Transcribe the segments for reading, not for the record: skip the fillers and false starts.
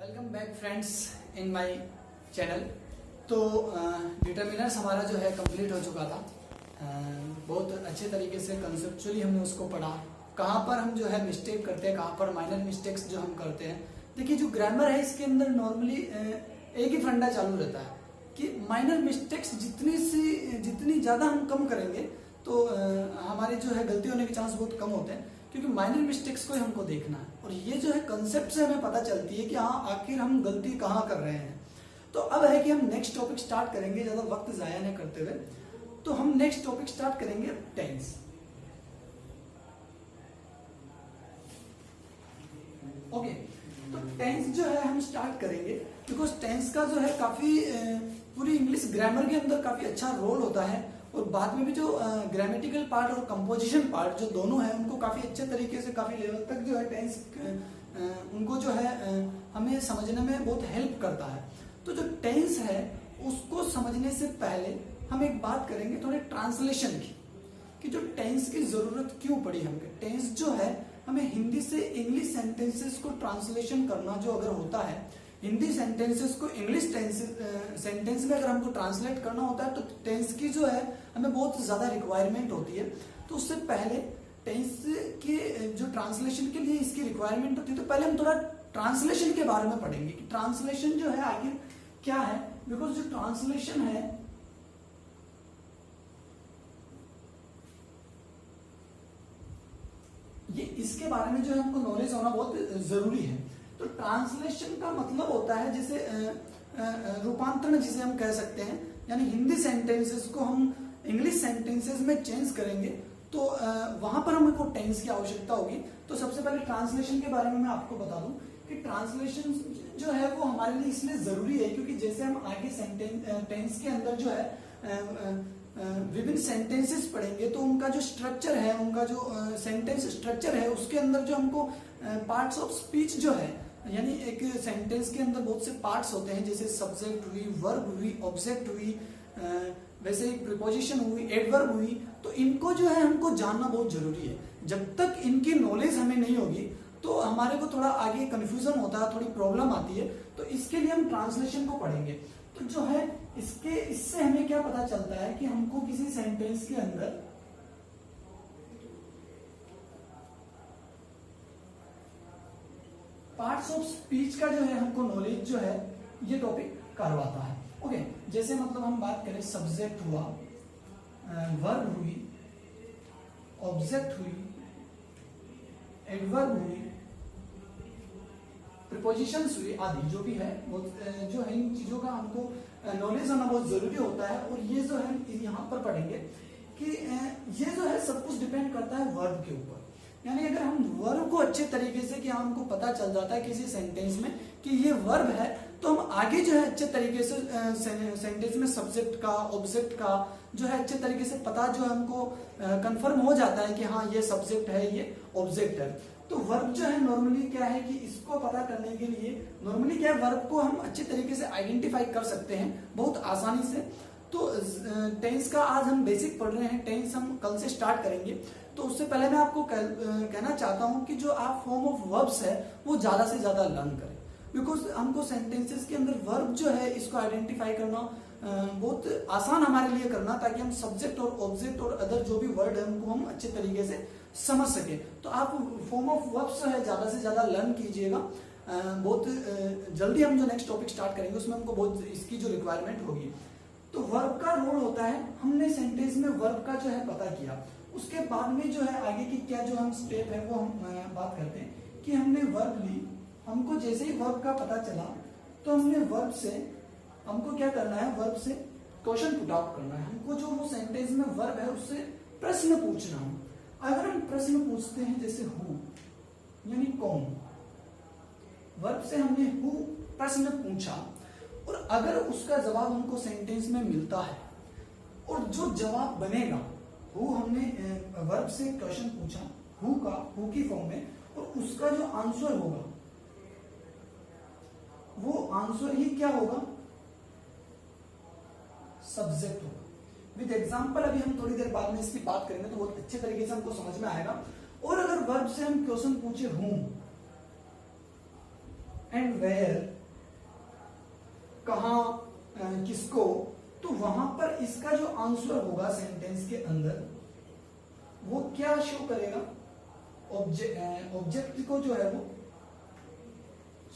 Welcome back friends in my channel. तो determiners हमारा जो है कंप्लीट हो चुका था। बहुत अच्छे तरीके से कंसेप्चुअली हमने उसको पढ़ा, कहाँ पर हम जो है मिस्टेक करते हैं, कहाँ पर माइनर मिस्टेक्स जो हम करते हैं। देखिए जो ग्रामर है इसके अंदर नॉर्मली एक ही फंडा चालू रहता है कि माइनर मिस्टेक्स जितनी ज़्यादा हम कम करेंगे तो हमारे जो है गलती होने के चांस बहुत कम होते हैं, क्योंकि माइनर मिस्टेक्स को ही हमको देखना है। और ये जो है कंसेप्ट से हमें पता चलती है कि हाँ आखिर हम गलती कहाँ कर रहे हैं। तो अब है कि हम नेक्स्ट टॉपिक स्टार्ट करेंगे, ज़्यादा वक्त ज़ाया नहीं करते हुए। तो हम नेक्स्ट टॉपिक स्टार्ट करेंगे टेंस। ओके, तो टेंस जो है हम स्टार्ट करेंगे बिकॉज टेंस का जो है काफ़ी पूरी इंग्लिश ग्रामर के अंदर काफ़ी अच्छा रोल होता है। और बाद में भी जो ग्रामेटिकल पार्ट और कंपोजिशन पार्ट जो दोनों है उनको काफ़ी अच्छे तरीके से काफ़ी लेवल तक जो है टेंस उनको जो है हमें समझने में बहुत हेल्प करता है। तो जो टेंस है उसको समझने से पहले हम एक बात करेंगे थोड़े ट्रांसलेशन की, कि जो टेंस की ज़रूरत क्यों पड़ी हमें। टेंस जो है हमें हिंदी से इंग्लिश सेंटेंसेस को ट्रांसलेशन करना जो अगर होता है, हिंदी सेंटेंसेस को इंग्लिश सेंटेंस में अगर हमको ट्रांसलेट करना होता है तो टेंस की जो है हमें बहुत ज़्यादा रिक्वायरमेंट होती है। तो उससे पहले टेंस के जो ट्रांसलेशन के लिए इसकी रिक्वायरमेंट होती है, तो पहले हम थोड़ा ट्रांसलेशन के बारे में पढ़ेंगे कि ट्रांसलेशन जो है आखिर क्या है। बिकॉज जो ट्रांसलेशन है ये इसके बारे में जो है हमको नॉलेज होना बहुत जरूरी है। तो ट्रांसलेशन का मतलब होता है जैसे रूपांतरण जिसे हम कह सकते हैं, यानी हिंदी सेंटेंसेस को हम इंग्लिश सेंटेंसेस में चेंज करेंगे तो वहां पर हमको टेंस की आवश्यकता होगी। तो सबसे पहले ट्रांसलेशन के बारे में मैं आपको बता दूं कि ट्रांसलेशन जो है वो हमारे लिए इसलिए जरूरी है क्योंकि जैसे हम आगे टेंस के अंदर जो है विभिन्न सेंटेंसेस पढ़ेंगे तो उनका जो स्ट्रक्चर है, उनका जो सेंटेंस स्ट्रक्चर है उसके अंदर जो हमको पार्ट्स ऑफ स्पीच जो है, यानी एक सेंटेंस के अंदर बहुत से पार्ट्स होते हैं जैसे सब्जेक्ट हुई, वर्ब हुई, ऑब्जेक्ट हुई, वैसे ही प्रीपोजिशन हुई, एडवर्ब हुई। तो इनको जो है हमको जानना बहुत जरूरी है। जब तक इनकी नॉलेज हमें नहीं होगी तो हमारे को थोड़ा आगे कंफ्यूजन होता है, थोड़ी प्रॉब्लम आती है। तो इसके लिए हम ट्रांसलेशन को पढ़ेंगे। तो जो है इससे हमें क्या पता चलता है कि हमको किसी सेंटेंस के अंदर पार्ट्स ऑफ स्पीच का जो है हमको नॉलेज जो है ये टॉपिक करवाता है। ओके, जैसे मतलब हम बात करें सब्जेक्ट हुआ, वर्ब हुई, ऑब्जेक्ट हुई, एडवर्ब हुई, प्रीपोजिशंस हुई आदि जो भी है जो है इन चीजों का हमको नॉलेज होना बहुत जरूरी होता है। और ये जो है यहाँ पर पढ़ेंगे कि ये जो है सब कुछ डिपेंड करता है वर्ब के ऊपर। यानी अगर हम वर्ब को अच्छे तरीके से कि हमको पता चल जाता है किसी सेंटेंस में कि ये वर्ब है तो हम आगे जो है अच्छे तरीके से सेंटेंस में सब्जेक्ट का, ऑब्जेक्ट का जो है अच्छे तरीके से पता जो हमको कंफर्म हो जाता है कि हाँ ये सब्जेक्ट है, ये ऑब्जेक्ट है। तो वर्ब जो है नॉर्मली क्या है कि इसको पता करने के लिए नॉर्मली क्या है वर्ब को हम अच्छे तरीके से आइडेंटिफाई कर सकते हैं बहुत आसानी से। तो टेंस का आज हम बेसिक पढ़ रहे हैं, टेंस हम कल से स्टार्ट करेंगे। तो उससे पहले मैं आपको कहना चाहता हूं कि जो आप फॉर्म ऑफ वर्ब्स है वो ज्यादा से ज्यादा लर्न करें। बिकॉज हमको सेंटेंसेस के अंदर वर्ब जो है इसको आइडेंटिफाई करना बहुत आसान हमारे लिए करना, ताकि हम सब्जेक्ट और ऑब्जेक्ट और अदर जो भी वर्ड है उनको हम अच्छे तरीके से समझ सके। तो आप फॉर्म ऑफ वर्ब्स है ज्यादा से ज्यादा लर्न कीजिएगा। बहुत जल्दी हम जो नेक्स्ट टॉपिक स्टार्ट करेंगे उसमें हमको बहुत इसकी जो रिक्वायरमेंट होगी। तो वर्ब का रोल होता है, हमने सेंटेंस में वर्ब का जो है पता किया, उसके बाद में जो है आगे की क्या जो हम स्टेप है वो हम बात करते हैं कि हमने वर्ब ली। हमको जैसे ही वर्ब का पता चला तो हमने वर्ब से हमको क्या करना है, वर्ब से क्वेश्चन पुट आउट करना है। हमको जो वो सेंटेंस में वर्ब है उससे प्रश्न पूछना है। अगर हम प्रश्न पूछते हैं जैसे हु यानी कौन, वर्ब से हमने हु प्रश्न पूछा और अगर उसका जवाब हमको सेंटेंस में मिलता है और जो जवाब बनेगा हु, हमने वर्ब से क्वेश्चन पूछा हु का, हु की फॉर्म में, और उसका जो आंसर होगा वो आंसर ही क्या होगा, सब्जेक्ट होगा। विद एग्जांपल अभी हम थोड़ी देर बाद में इसकी बात करेंगे तो बहुत अच्छे तरीके से हमको समझ में आएगा। और अगर वर्ब से हम क्वेश्चन पूछे हूं एंड वेयर कहाँ, किसको, तो वहां पर इसका जो आंसर होगा सेंटेंस के अंदर वो क्या शो करेगा, ऑब्जेक्ट को जो है वो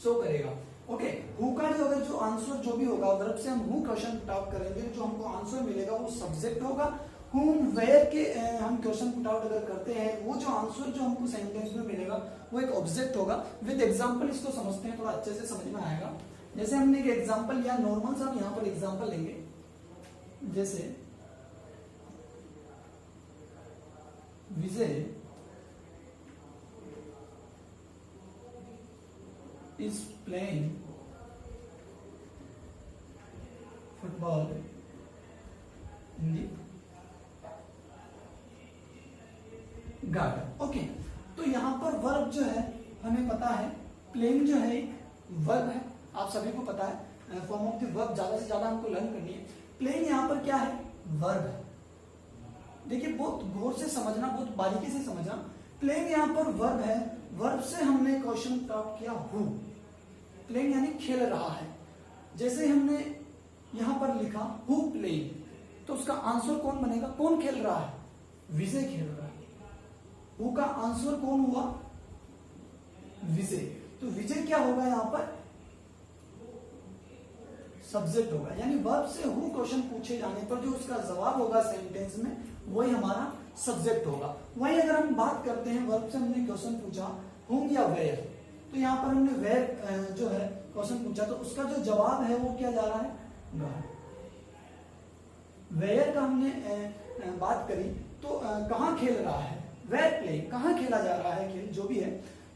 शो करेगा। ओके, हु का जो अगर जो आंसर जो भी होगा वर्ब से हम हु क्वेश्चन पुट आउट करेंगे, जो हमको आंसर मिलेगा वो सब्जेक्ट होगा। हुम वेयर के हम क्वेश्चन पुट आउट अगर करते हैं, वो जो आंसर जो हमको सेंटेंस में मिलेगा वो एक ऑब्जेक्ट होगा। विद एग्जांपल इसको समझते हैं, थोड़ा अच्छे से समझ में आएगा। जैसे हमने एक एग्जांपल या नॉर्मल सा यहाँ पर एग्जांपल लेंगे, जैसे विजय is playing football in the garden। Okay, तो यहां पर वर्ब जो है हमें पता है, प्लेइंग जो है एक वर्ब है, आप सभी को पता है। फॉर्म ऑफ द वर्ब ज्यादा से ज्यादा हमको लर्न करनी है। प्लेइंग यहां पर क्या है, वर्ब है। देखिए बहुत गौर से समझना, बहुत बारीकी से समझना। प्लेइंग यहां पर वर्ब है, वर्ब से हमने क्वेश्चन प्राप्त किया हु। प्लेइंग यानी खेल रहा है। जैसे हमने यहां पर लिखा हु प्लेइंग, तो उसका आंसर कौन बनेगा, कौन खेल रहा है, विजय खेल रहा है। हु का आंसर कौन हुआ, विजय। तो विजय क्या होगा यहां पर, सब्जेक्ट होगा। यानी वर्ब से हु क्वेश्चन पूछे जाने पर जो उसका जवाब होगा सेंटेंस में, वही हमारा सब्जेक्ट होगा। वही अगर हम बात करते हैं वर्ब से हमने क्वेश्चन पूछा हुम या वेयर, तो यहाँ पर हमने वेयर जो है क्वेश्चन पूछा, तो उसका जो जवाब है वो क्या जा रहा है, गार्ड। वेयर का हमने बात करी तो कहाँ खेल रहा है, वेयर प्ले, कहाँ खेला जा रहा है खेल, जो भी है,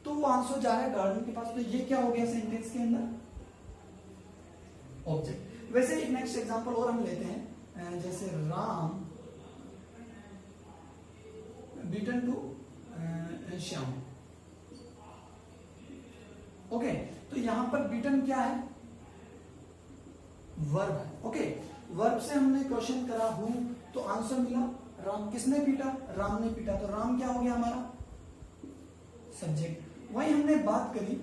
तो वो आंसर जा रहा है गार्डन के पास। तो ये क्या हो गया सेंटेंस के अंदर, ऑब्जेक्ट। वैसे एक नेक्स्ट एग्जांपल और हम लेते हैं, जैसे Ram beaten to Shyam. Okay, तो यहां पर बीटन क्या है, वर्ब है। ओके, वर्ब से हमने क्वेश्चन करा हु, तो आंसर मिला राम। किसने पीटा, राम ने पीटा, तो राम क्या हो गया हमारा, सब्जेक्ट। वही हमने बात करी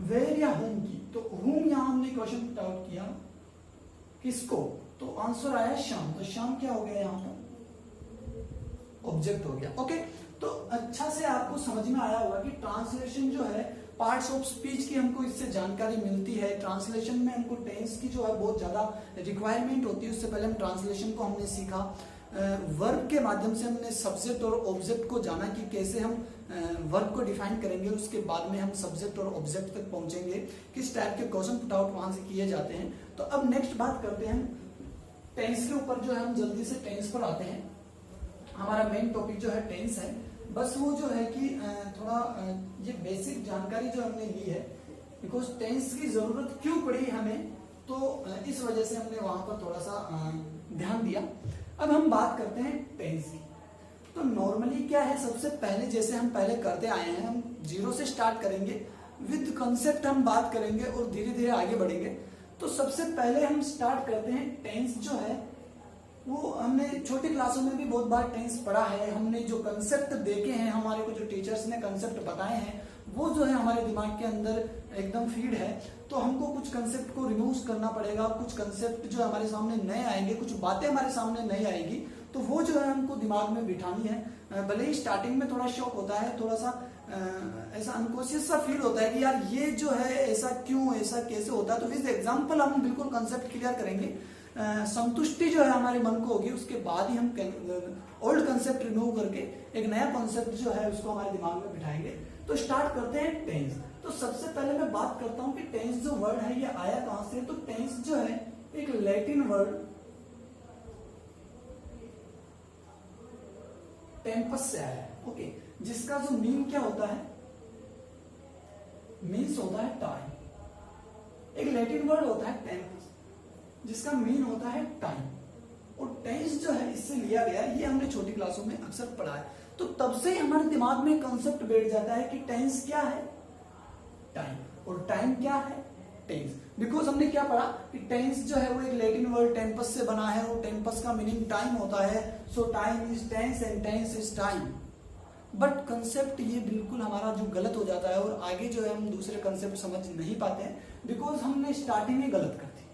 वेयर या हुम की, तो हुम यहां हमने क्वेश्चन पुट आउट किया किसको, तो आंसर आया श्याम। तो श्याम क्या हो गया यहां पर, ऑब्जेक्ट हो गया। ओके, तो अच्छा से आपको समझ में आया होगा कि ट्रांसलेशन जो है, पार्ट्स ऑफ स्पीच की हमको इससे जानकारी मिलती है। ट्रांसलेशन में हमको टेंस की जो है बहुत ज्यादा रिक्वायरमेंट होती है। उससे पहले हम ट्रांसलेशन को हमने सीखा, वर्ब के माध्यम से हमने सब्जेक्ट और ऑब्जेक्ट को जाना कि कैसे हम वर्ब को डिफाइन करेंगे, और उसके बाद में हम सब्जेक्ट और ऑब्जेक्ट तक पहुंचेंगे, किस टाइप के क्वेश्चन पुट आउट वहां से किए जाते हैं। तो अब नेक्स्ट बात करते हैं टेंस के ऊपर, जो है हम जल्दी से टेंस पर आते हैं। हमारा मेन टॉपिक जो है टेंस है। बस वो जो है कि थोड़ा ये बेसिक जानकारी जो हमने ली है, बिकॉज टेंस की जरूरत क्यों पड़ी हमें, तो इस वजह से हमने वहां पर थोड़ा सा ध्यान दिया। अब हम बात करते हैं टेंस की। तो नॉर्मली क्या है, सबसे पहले जैसे हम पहले करते आए हैं, हम जीरो से स्टार्ट करेंगे, विद कंसेप्ट हम बात करेंगे और धीरे धीरे आगे बढ़ेंगे। तो सबसे पहले हम स्टार्ट करते हैं टेंस जो है, वो हमने छोटी क्लासों में भी बहुत बार टेंस पढ़ा है। हमने जो कंसेप्ट देखे हैं, हमारे को जो टीचर्स ने कंसेप्ट बताए हैं, वो जो है हमारे दिमाग के अंदर एकदम फीड है। तो हमको कुछ कंसेप्ट को रिमूव करना पड़ेगा, कुछ कंसेप्ट जो हमारे सामने नए आएंगे, कुछ बातें हमारे सामने नई आएगी, तो वो जो है हमको दिमाग में बिठानी है। भले ही स्टार्टिंग में थोड़ा शॉक होता है, थोड़ा सा ऐसा अनकॉन्शियस सा फील होता है कि यार ये जो है ऐसा क्यों, ऐसा कैसे होता है। तो विद एग्जाम्पल हम बिल्कुल कंसेप्ट क्लियर करेंगे। संतुष्टि जो है हमारे मन को होगी, उसके बाद ही हम ओल्ड कंसेप्ट रिमूव करके एक नया कॉन्सेप्ट जो है उसको हमारे दिमाग में बिठाएंगे। तो स्टार्ट करते हैं टेंस। तो सबसे पहले मैं बात करता हूं कि टेंस जो वर्ड है ये आया कहां से। तो टेंस जो है एक लैटिन वर्ड टेम्पस से आया है। ओके, जिसका जो मीन क्या होता है, मीन्स होता है टाइम। एक लैटिन वर्ड होता है टेम्पस, जिसका मीन होता है टाइम। और टेंस जो है इससे लिया गया, ये हमने छोटी क्लासों में अक्सर पढ़ा है। तो तब से ही हमारे दिमाग में कंसेप्ट बैठ जाता है कि टेंस क्या है, टाइम, और टाइम क्या है, टेंस। बिकॉज हमने क्या पढ़ा कि टेंस जो है वो एक लैटिन वर्ड टेम्पस से बना है, और टेम्पस का मीनिंग टाइम होता है। So time is tense and tense is time. But concept ये बिल्कुल हमारा जो गलत हो जाता है और आगे जो है हम दूसरे कंसेप्ट समझ नहीं पाते हैं, बिकॉज हमने स्टार्टिंग में गलत कर दी।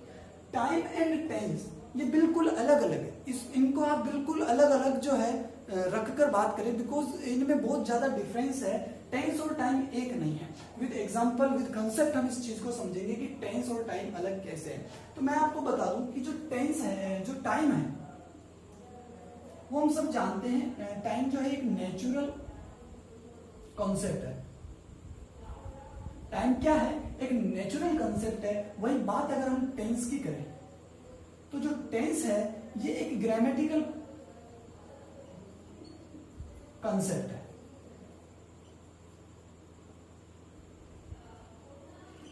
टाइम एंड टेंस ये बिल्कुल अलग अलग है, इनको आप बिल्कुल अलग अलग जो है रख कर बात करें, बिकॉज इनमें बहुत ज्यादा डिफरेंस है। टेंस और टाइम एक नहीं है। विद एग्जांपल, विद कंसेप्ट हम इस चीज को समझेंगे कि टेंस और टाइम अलग कैसे है। तो मैं आपको बता दूं कि जो टेंस है, जो टाइम है, वो हम सब जानते हैं, टाइम जो है एक नेचुरल कॉन्सेप्ट है। टाइम क्या है? एक नेचुरल कॉन्सेप्ट है। वही बात अगर हम टेंस की करें तो जो टेंस है ये एक ग्रामेटिकल कॉन्सेप्ट है।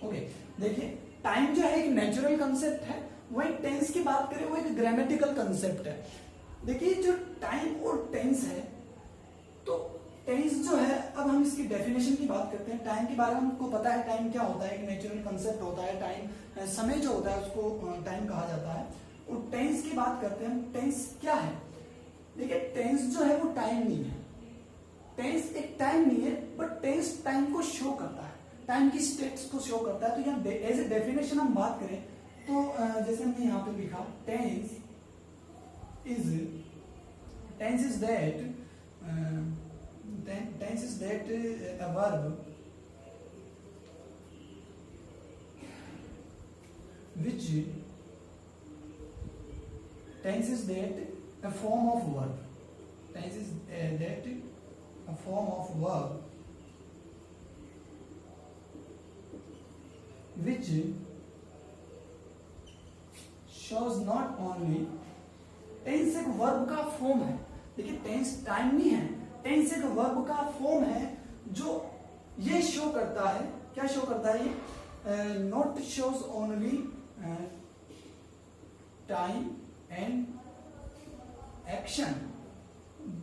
ओके, देखिए टाइम जो है एक नेचुरल कॉन्सेप्ट है, वही टेंस की बात करें वो एक ग्रामेटिकल कॉन्सेप्ट है। देखिए जो टाइम और टेंस है, तो टेंस जो है, अब हम इसकी डेफिनेशन की बात करते हैं। टाइम के बारे में हमको पता है, टाइम क्या होता है, एक नेचुरल कंसेप्ट होता है। टाइम समय जो होता है उसको टाइम कहा जाता है। और टेंस की बात करते हैं, टेंस क्या है? देखिए टेंस जो है वो टाइम नहीं है, टेंस एक टाइम नहीं है, बट टेंस टाइम को शो करता है, टाइम की स्टेट्स को शो करता है। तो यहाँ एज ए डेफिनेशन हम बात करें तो जैसे हमने यहाँ पे लिखा, tense is that a verb which tense is that a form of verb. Tense is that a form of verb which shows not only, tense एक वर्ब का फॉर्म है। देखिए टेंस टाइम नहीं है, टेंस एक वर्ब का form है जो ये शो करता है, क्या शो करता है ये? Not shows only time and action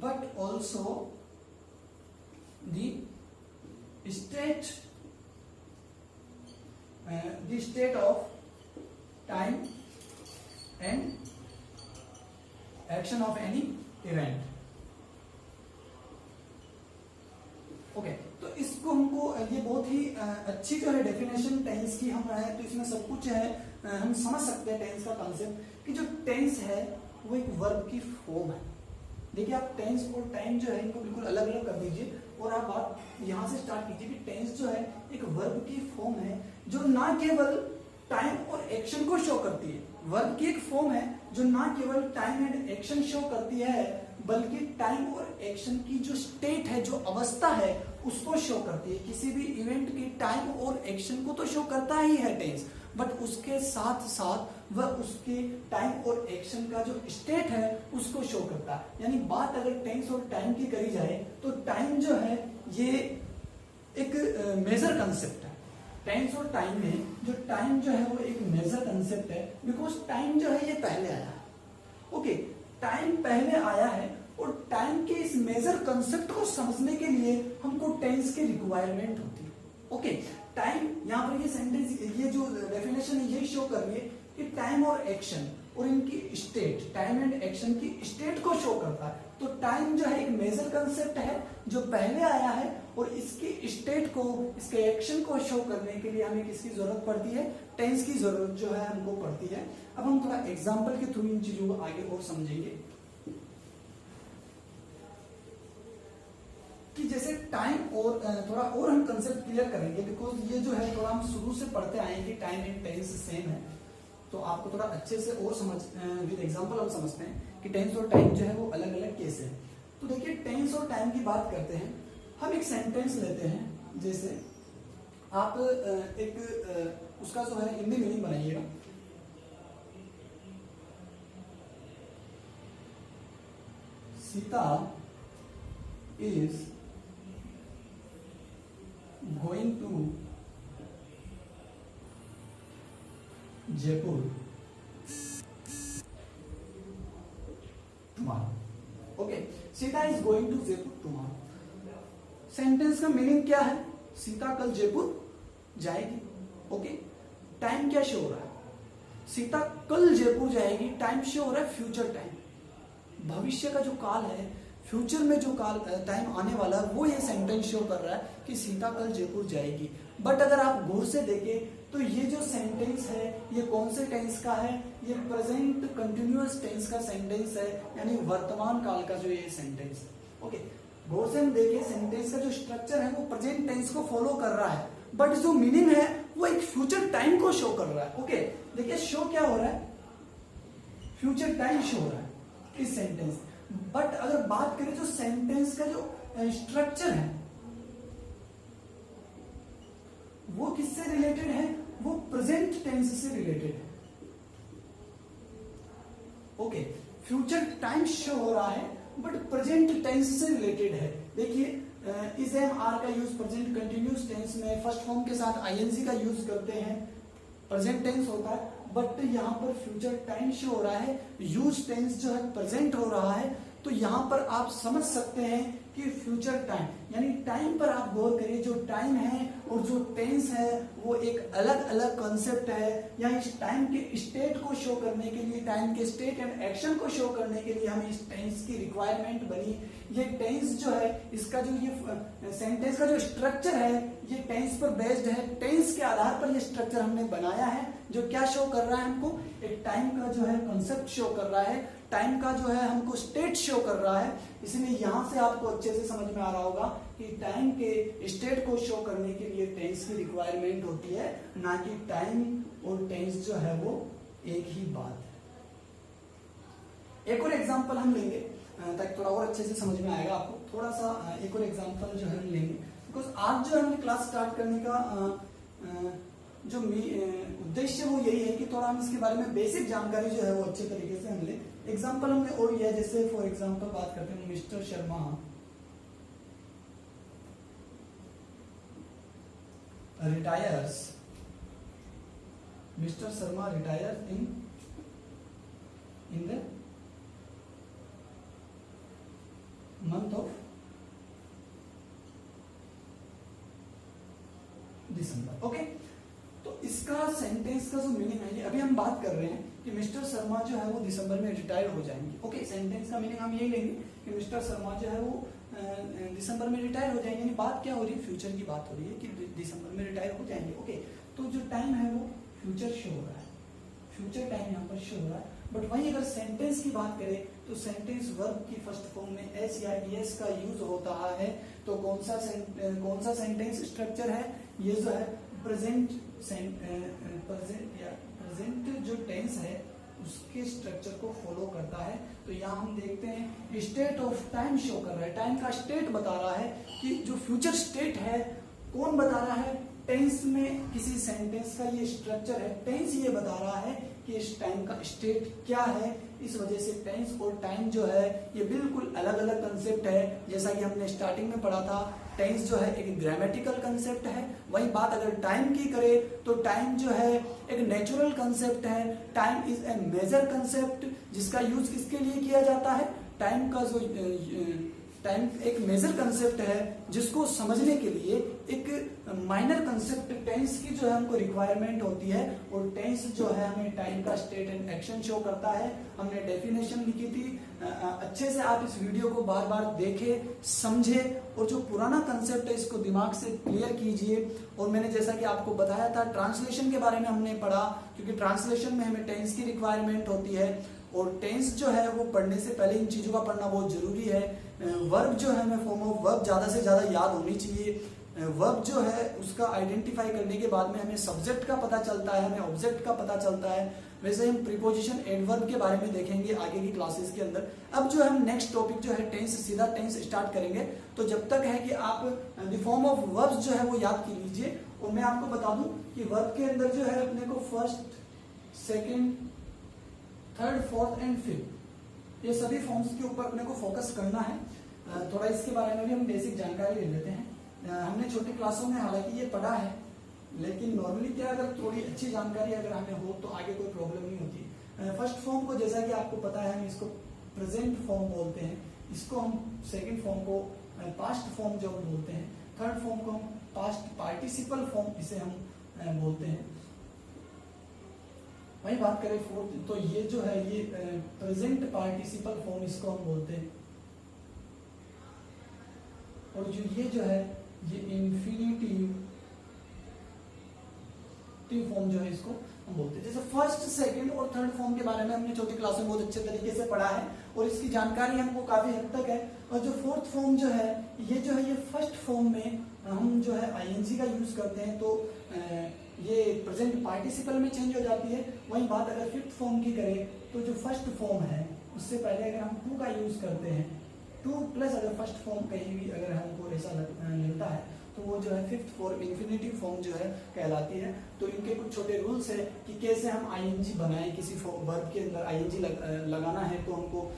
but also the state of time and action of any event. Okay, तो इसको हमको, ये बहुत ही अच्छी जो है डेफिनेशन टेंस की हम रहे, तो इसमें सब कुछ है, हम समझ सकते हैं टेंस का कॉन्सेप्ट कि जो टेंस है वो एक वर्ब की फॉर्म है। देखिए आप टेंस और टाइम जो है इनको बिल्कुल अलग अलग कर दीजिए और आप बात यहां से स्टार्ट कीजिए कि टेंस जो है एक वर्ब की फॉर्म है जो ना केवल टाइम और एक्शन को शो करती है, वर्ब की एक फॉर्म है जो ना केवल टाइम एंड एक्शन शो करती है, बल्कि टाइम और एक्शन की जो स्टेट है, जो अवस्था है, उसको शो करती है। किसी भी इवेंट की टाइम और एक्शन को तो शो करता ही है टेंस, बट उसके साथ साथ वह उसके टाइम और एक्शन का जो स्टेट है उसको शो करता है। यानी बात अगर टेंस और टाइम की करी जाए तो टाइम जो है ये एक मेजर कंसेप्ट है। टेंस और टाइम में जो टाइम जो है वो एक मेजर कंसेप्ट है, बिकॉज टाइम जो है ये पहले आया है। ओके, टाइम पहले आया है और टाइम के इस मेजर कंसेप्ट को समझने के लिए हमको टेंस की रिक्वायरमेंट होती है। ओके, टाइम यहाँ पर ये सेंटेंस, ये जो डेफिनेशन है ये शो कर रही है कि टाइम और एक्शन और इनकी स्टेट, टाइम एंड एक्शन की स्टेट को शो करता है। तो टाइम जो है एक मेजर कंसेप्ट है जो पहले आया है और इसकी स्टेट को, इसके एक्शन को शो करने के लिए हमें किसकी जरूरत पड़ती है? टेंस की जरूरत जो है हमको पड़ती है। अब हम थोड़ा एग्जांपल के थ्रू इन चीजों को आगे और समझेंगे कि जैसे टाइम और थोड़ा और हम कंसेप्ट क्लियर करेंगे, बिकॉज ये जो है थोड़ा हम शुरू से पढ़ते आए हैं कि टाइम एंड टेंस सेम है, तो आपको थोड़ा अच्छे से और समझ, विद एग्जांपल हम समझते हैं कि टेंस और टाइम जो है वो अलग अलग कैसे है। तो देखिए टेंस और टाइम की बात करते हैं, हम एक सेंटेंस लेते हैं, जैसे आप एक उसका जो है हिंदी मीनिंग बनाइएगा। Sita is going to Jaipur tomorrow. Okay, Sita is going to Jaipur tomorrow. Sentence का मीनिंग क्या है? सीता कल जयपुर जाएगी। ओके, टाइम क्या शो हो रहा है? सीता कल जयपुर जाएगी, टाइम शो हो रहा है फ्यूचर टाइम, भविष्य का जो काल है, फ्यूचर में जो टाइम आने वाला है वो ये सेंटेंस शो कर रहा है कि सीता कल जयपुर जाएगी। बट अगर आप गौर से देखें तो ये जो सेंटेंस है ये कौन से टेंस का है, ये प्रेजेंट कंटिन्यूअस टेंस का सेंटेंस है, यानी वर्तमान काल का जो ये सेंटेंस है। ओके, गौर से हम देखें सेंटेंस का जो स्ट्रक्चर है वो प्रेजेंट टेंस को फॉलो कर रहा है, बट जो मीनिंग है वो एक फ्यूचर टाइम को शो कर रहा है। ओके, देखिए शो क्या हो रहा है, फ्यूचर टाइम शो हो रहा है इस सेंटेंस। बट अगर बात करें जो सेंटेंस का जो स्ट्रक्चर है वो किससे रिलेटेड है, वो प्रेजेंट टेंस से रिलेटेड है। ओके, फ्यूचर टाइम शो हो रहा है बट प्रेजेंट टेंस से रिलेटेड है। देखिए इज एम आर का यूज प्रेजेंट कंटिन्यूअस टेंस में फर्स्ट फॉर्म के साथ आईएनजी का यूज करते हैं, प्रेजेंट टेंस होता है, बट यहाँ पर फ्यूचर टाइम शो हो रहा है, यूज टेंस जो है प्रेजेंट हो रहा है। तो यहाँ पर आप समझ सकते हैं कि फ्यूचर टाइम यानी टाइम पर आप गौर करिए, जो टाइम है और जो टेंस है वो एक अलग अलग कॉन्सेप्ट है। या इस टाइम के स्टेट को शो करने के लिए, टाइम के स्टेट एंड एक्शन को शो करने के लिए हमें इस टेंस की रिक्वायरमेंट बनी। ये टेंस जो है, इसका जो ये सेंटेंस का जो स्ट्रक्चर है ये टेंस पर बेस्ड है, टेंस के आधार पर ये स्ट्रक्चर हमने बनाया है, जो क्या शो कर रहा है हमको, एक टाइम का जो है कॉन्सेप्ट शो कर रहा है, टाइम का जो है हमको स्टेट शो कर रहा है। इसलिए यहां से आपको अच्छे से समझ में आ रहा होगा कि टाइम के स्टेट को शो करने के लिए टेंस की रिक्वायरमेंट होती है, ना कि टाइम और टेंस जो है वो एक ही बात है। एक और एग्जांपल हम लेंगे ताकि थोड़ा और अच्छे से समझ में आएगा आपको। थोड़ा सा एक और एग्जांपल जो है हम लेंगे, बिकॉज आज जो हमने क्लास स्टार्ट करने का जो उद्देश्य वो यही है कि थोड़ा हम इसके बारे में बेसिक जानकारी जो है वो अच्छे तरीके से हम ले। एग्जाम्पल हमने और लिया, जैसे फॉर एग्जाम्पल बात करते हैं, mister Sharma retires, mister Sharma retire in the month of December. Okay, तो इसका सेंटेंस का जो मीनिंग है, ये अभी हम बात कर रहे हैं कि मिस्टर शर्मा जो है वो दिसंबर में रिटायर हो जाएंगे। ओके, सेंटेंस का मीनिंग हम यही लेंगे कि मिस्टर शर्मा जो है वो दिसंबर में रिटायर हो जाएंगे। यानी बात क्या हो रही है, फ्यूचर की बात हो रही है कि दिसंबर में रिटायर हो जाएंगे। ओके, तो जो टाइम है वो फ्यूचर शो हो रहा है, फ्यूचर टाइम यहाँ पर शो हो रहा है। बट वहीं अगर सेंटेंस की बात करें तो सेंटेंस वर्ब की फर्स्ट फॉर्म में एस या ईएस का यूज होता है। तो कौन सा सेंटेंस स्ट्रक्चर है, ये जो है प्रेजेंट जो टेंस है उसके स्ट्रक्चर को फॉलो करता है। तो यहाँ हम देखते हैं स्टेट ऑफ टाइम शो कर रहा है, टाइम का स्टेट बता रहा है कि जो फ्यूचर स्टेट है कौन बता रहा है, टेंस में किसी सेंटेंस का ये स्ट्रक्चर है, टेंस ये बता रहा है कि इस टाइम का स्टेट क्या है। इस वजह से टेंस और टाइम जो है ये बिल्कुल अलग अलग कंसेप्ट है। जैसा कि हमने स्टार्टिंग में पढ़ा था, टेंस जो है एक ग्रामेटिकल कंसेप्ट है, वही बात अगर टाइम की करें तो टाइम जो है एक नेचुरल कंसेप्ट है। Time is a major concept, जिसका यूज किसके लिए किया जाता है, टाइम का जो टाइम एक मेजर कंसेप्ट है जिसको समझने के लिए एक माइनर कंसेप्ट टेंस की जो है हमको रिक्वायरमेंट होती है। और टेंस जो है हमें टाइम का स्टेट एंड एक्शन शो करता है। हमने डेफिनेशन लिखी थी, अच्छे से आप इस वीडियो को बार बार देखें, समझे और जो पुराना कंसेप्ट है इसको दिमाग से क्लियर कीजिए। और मैंने जैसा कि आपको बताया था ट्रांसलेशन के बारे में हमने पढ़ा, क्योंकि ट्रांसलेशन में हमें टेंस की रिक्वायरमेंट होती है और टेंस जो है वो पढ़ने से पहले इन चीजों का पढ़ना बहुत जरूरी है। वर्ब जो है हमें फॉर्म ऑफ वर्ब ज्यादा से ज्यादा याद होनी चाहिए। वर्ब जो है उसका आइडेंटिफाई करने के बाद में हमें सब्जेक्ट का पता चलता है, हमें ऑब्जेक्ट का पता चलता है। वैसे हम प्रीपोजिशन एडवर्ब के बारे में देखेंगे आगे की क्लासेस के अंदर। अब जो हम नेक्स्ट टॉपिक जो है टेंस, सीधा टेंस स्टार्ट करेंगे। तो जब तक है कि आप द फॉर्म ऑफ वर्ब्स जो है वो याद कर लीजिए। और मैं आपको बता दूं कि वर्ब के अंदर जो है अपने को first, second, third, fourth and fifth, ये सभी फॉर्म्स के ऊपर अपने को फोकस करना है। थोड़ा इसके बारे में भी हम बेसिक जानकारी ले लेते हैं। हमने छोटी क्लासों में हालांकि ये पढ़ा है, लेकिन नॉर्मली क्या अगर थोड़ी अच्छी जानकारी अगर हमें हो तो आगे कोई प्रॉब्लम नहीं होती। फर्स्ट फॉर्म को जैसा कि आपको पता है हम इसको प्रेजेंट फॉर्म बोलते हैं, इसको हम सेकंड फॉर्म को पास्ट फॉर्म जो हम बोलते हैं, थर्ड फॉर्म को हम पास्ट पार्टिसिपल फॉर्म इसे हम बोलते हैं। वही बात करें फोर्थ, तो ये जो है ये प्रेजेंट पार्टिसिपल फॉर्म इसको हम बोलते हैं। और जो है ये इंफिनिटिव फॉर्म जो है इसको हम बोलते हैं। जैसे फर्स्ट, सेकंड और थर्ड फॉर्म के बारे में हमने चौथी क्लास में बहुत अच्छे तरीके से पढ़ा है और इसकी जानकारी हमको काफी हद तक है। और जो फोर्थ फॉर्म जो है ये फर्स्ट फॉर्म में हम जो है आईएनजी का यूज करते हैं, तो ये प्रेजेंट पार्टिसिपल में चेंज हो जाती है। वही बात अगर फिफ्थ फॉर्म की करें तो जो फर्स्ट फॉर्म है उससे पहले अगर हम टू का यूज करते हैं, टू प्लस अगर फर्स्ट फॉर्म कहीं भी अगर हमको ऐसा मिलता है तो वो जो है फिफ्थ फॉर्म इन्फिनेटिव फॉर्म जो है कहलाती है। तो इनके कुछ छोटे रूल्स है कि कैसे हम आईएनजी बनाएं, किसी वर्ब के अंदर आईएनजी लगाना है तो हमको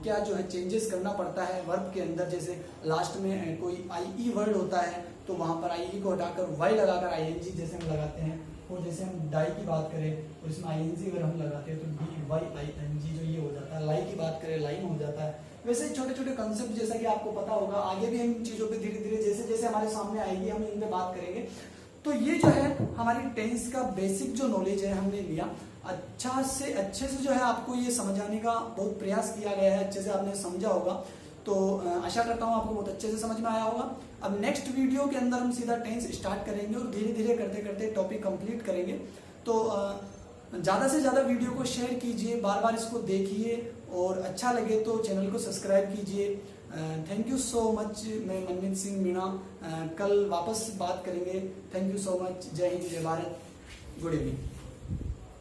क्या जो है चेंजेस करना पड़ता है वर्ब के अंदर। जैसे लास्ट में कोई आई वर्ड होता है तो वहां पर आई को हटाकर वाई लगाकर आईएनजी जैसे हम लगाते हैं। और जैसे हम डाई की बात करें तो इसमें आईएनजी अगर हम लगाते हैं तो D Y I N G जो ये हो जाता है। लाई की बात करें लाइन हो जाता है। वैसे छोटे छोटे कंसेप्ट जैसा कि आपको पता होगा, आगे भी इन चीजों पे धीरे धीरे जैसे जैसे हमारे सामने आएगी हम इन पे बात करेंगे। तो ये जो है हमारी टेंस का बेसिक जो नॉलेज है हमने लिया। अच्छे से जो है आपको ये समझाने का बहुत प्रयास किया गया है, अच्छे से आपने समझा होगा। तो आशा करता हूँ आपको बहुत अच्छे से समझ में आया होगा। अब नेक्स्ट वीडियो के अंदर हम सीधा टेंस स्टार्ट करेंगे और धीरे धीरे करते करते टॉपिक कंप्लीट करेंगे। तो ज़्यादा से ज़्यादा वीडियो को शेयर कीजिए, बार बार इसको देखिए और अच्छा लगे तो चैनल को सब्सक्राइब कीजिए। Thank you so much. मैं मनमीत सिंह मीणा, कल वापस बात करेंगे। Thank you so much. जय हिंद, जय भारत, गुड इवनिंग।